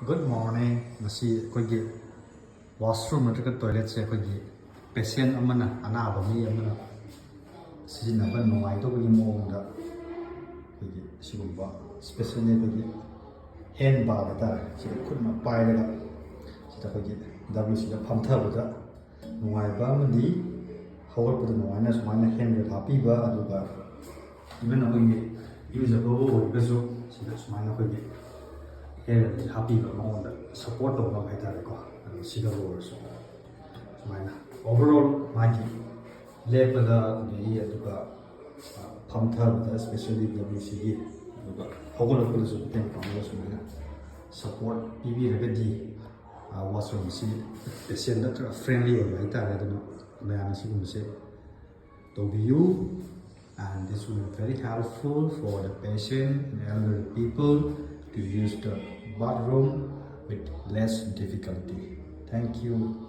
Good morning. Ngasi akoigi washroom natrika toilet se akoigi patient amana anaba mi amana sizinaba nungai to akoigi moongda akoigi sigumba especially akoigi hand bar hatare sida khutna pairaga sida akoigi WC da phamthabada nungai ba amadi hawatpada nungaina sumaina hand bar hapiba aduga even akoigi usable oibasu sida sumaina akoigi happy amount support of the Haitarico and Sida Wars. Overall, Magi Lepada, the Pamta, especially WCE, Hogol of the support PB Regadi, washrooms, the sender friendly or Haita, I don't know, Mayana say. To be you, and this will be very helpful for the patient and elderly people to use the bathroom with less difficulty. Thank you.